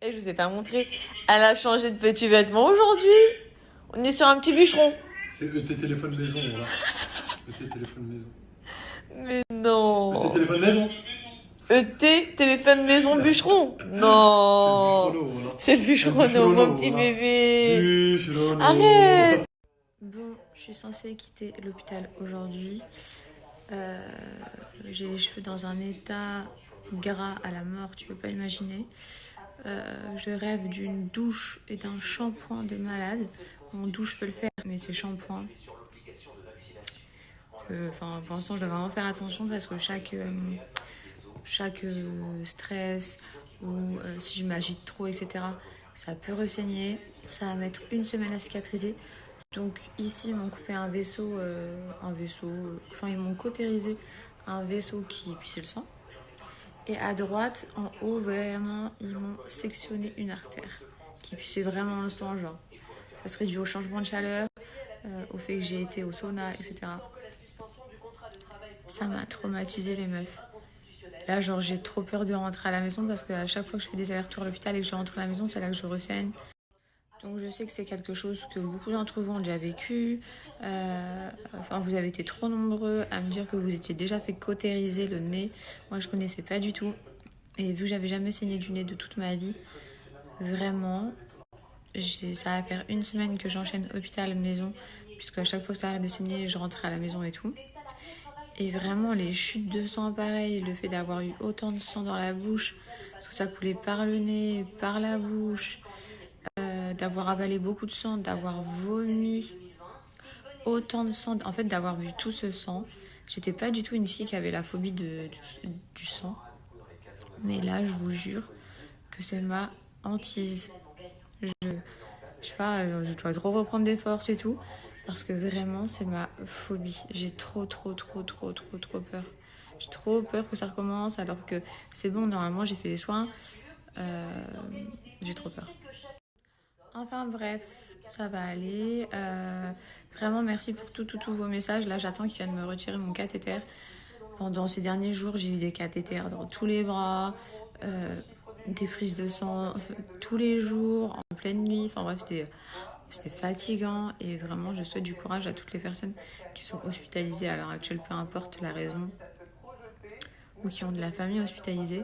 Et je vous ai pas montré. Elle a changé de petit vêtement aujourd'hui. On est sur un petit bûcheron. C'est ET téléphone maison, voilà. ET téléphone maison. Mais non. ET téléphone maison. ET, téléphone maison bûcheron. Non. C'est le bûcheron, C'est le bûcheron, mon petit voilà. bébé. Bûcheron. Arrête. Bon, je suis censée quitter l'hôpital aujourd'hui. J'ai les cheveux dans un état gras à la mort, tu peux pas imaginer. Je rêve d'une douche et d'un shampoing de malade. En douche, je peux le faire, mais c'est shampoing. Pour l'instant, je dois vraiment faire attention parce que chaque stress ou si je m'agite trop, etc., ça peut ressaigner. Ça va mettre 1 semaine à cicatriser. Donc ici, ils m'ont coupé un vaisseau, ils m'ont cautérisé un vaisseau qui puissait le sang. Et à droite, en haut, vraiment, ils m'ont sectionné une artère qui puissait vraiment le sang, genre. Ça serait dû au changement de chaleur, au fait que j'ai été au sauna, etc. Ça m'a traumatisé les meufs. Là, genre, j'ai trop peur de rentrer à la maison parce qu'à chaque fois que je fais des allers-retours à l'hôpital et que je rentre à la maison, c'est là que je ressaigne. Donc je sais que c'est quelque chose que beaucoup d'entre vous ont déjà vécu. Vous avez été trop nombreux à me dire que vous étiez déjà fait cautériser le nez. Moi, je connaissais pas du tout. Et vu que j'avais jamais saigné du nez de toute ma vie, vraiment, ça va faire 1 semaine que j'enchaîne hôpital-maison, puisque à chaque fois que ça arrête de saigner, je rentre à la maison et tout. Et vraiment, les chutes de sang, pareil, le fait d'avoir eu autant de sang dans la bouche, parce que ça coulait par le nez, par la bouche, d'avoir avalé beaucoup de sang, d'avoir vomi autant de sang, en fait, d'avoir vu tout ce sang. J'étais pas du tout une fille qui avait la phobie du sang. Mais là, je vous jure que c'est ma hantise. Je sais pas, je dois trop reprendre des forces et tout. Parce que vraiment, c'est ma phobie. J'ai trop peur. J'ai trop peur que ça recommence alors que c'est bon, normalement, j'ai fait des soins. J'ai trop peur. Enfin bref, ça va aller. Vraiment, merci pour tous vos messages. Là, j'attends qu'ils viennent me retirer mon cathéter. Pendant ces derniers jours, j'ai eu des cathéters dans tous les bras, des prises de sang tous les jours, en pleine nuit. Enfin bref, c'était fatigant et vraiment, je souhaite du courage à toutes les personnes qui sont hospitalisées à l'heure actuelle, peu importe la raison, ou qui ont de la famille hospitalisée.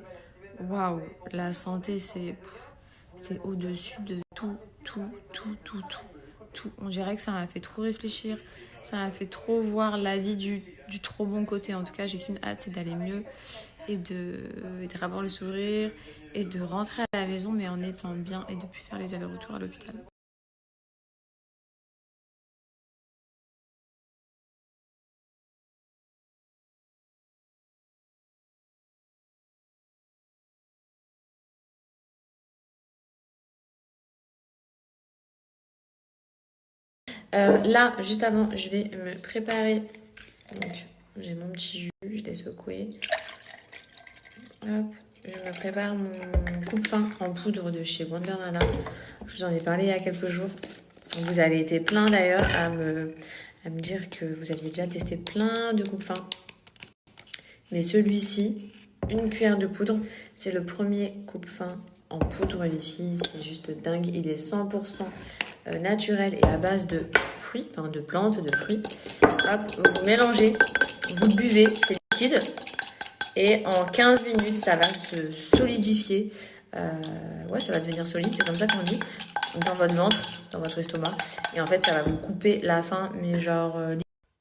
Waouh, la santé, c'est au-dessus de tout. On dirait que ça m'a fait trop réfléchir, ça m'a fait trop voir la vie du trop bon côté. En tout cas, j'ai qu'une hâte, c'est d'aller mieux et de revoir le sourire et de rentrer à la maison, mais en étant bien et de plus faire les allers-retours à l'hôpital. Là, juste avant, je vais me préparer. Donc, j'ai mon petit jus, je l'ai secoué. Hop, je me prépare mon coupe-faim en poudre de chez Wonder Nana. Je vous en ai parlé il y a quelques jours. Vous avez été plein d'ailleurs à me dire que vous aviez déjà testé plein de coupe-faim. Mais celui-ci, 1 cuillère de poudre, c'est le premier coupe-faim en poudre, les filles. C'est juste dingue. Il est 100% naturel et à base de fruits, enfin de plantes, de fruits. Hop, vous mélangez, vous buvez, c'est liquide. Et en 15 minutes, ça va se solidifier. Ça va devenir solide, c'est comme ça qu'on dit. Dans votre ventre, dans votre estomac. Et en fait, ça va vous couper la faim, mais genre...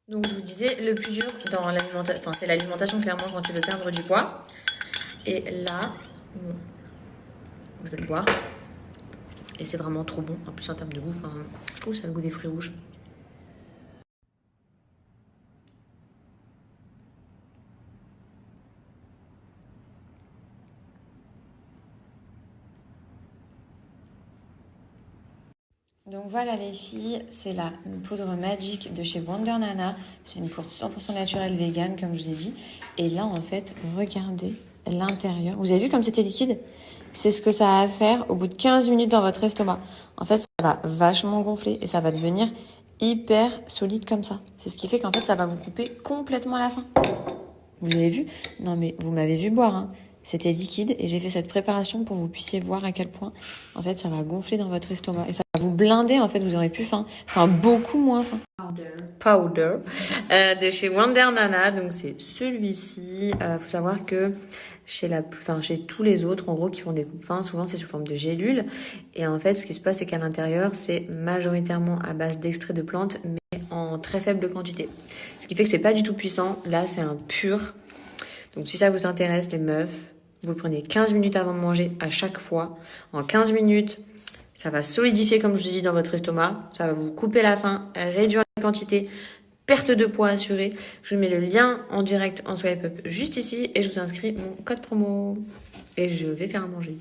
Donc, je vous disais, le plus dur dans l'alimentation, c'est l'alimentation, clairement, quand tu veux perdre du poids. Et là, je vais le boire. Et c'est vraiment trop bon. En plus, en termes de goût, je trouve que ça a le goût des fruits rouges. Donc voilà les filles, c'est la poudre magique de chez Wonder Nana. C'est une poudre 100% naturelle vegan comme je vous ai dit. Et là en fait, regardez l'intérieur. Vous avez vu comme c'était liquide? C'est ce que ça va faire au bout de 15 minutes dans votre estomac. En fait, ça va vachement gonfler et ça va devenir hyper solide comme ça. C'est ce qui fait qu'en fait, ça va vous couper complètement la faim. Vous avez vu? Non mais vous m'avez vu boire, hein. c'était liquide et j'ai fait cette préparation pour que vous puissiez voir à quel point en fait ça va gonfler dans votre estomac et ça va vous blinder en fait, vous n'aurez plus faim, enfin beaucoup moins faim. Powder de chez Wonder Nana, donc c'est celui-ci. Faut savoir que chez tous les autres en gros qui font des coupes fins, souvent c'est sous forme de gélules et en fait ce qui se passe c'est qu'à l'intérieur c'est majoritairement à base d'extrait de plantes mais en très faible quantité, ce qui fait que c'est pas du tout puissant. Là c'est un pur. Donc si ça vous intéresse les meufs, vous le prenez 15 minutes avant de manger à chaque fois. En 15 minutes, ça va solidifier comme je vous dis dans votre estomac. Ça va vous couper la faim, réduire la quantité, perte de poids assurée. Je vous mets le lien en direct en swipe up juste ici et je vous inscris mon code promo. Et je vais faire à manger.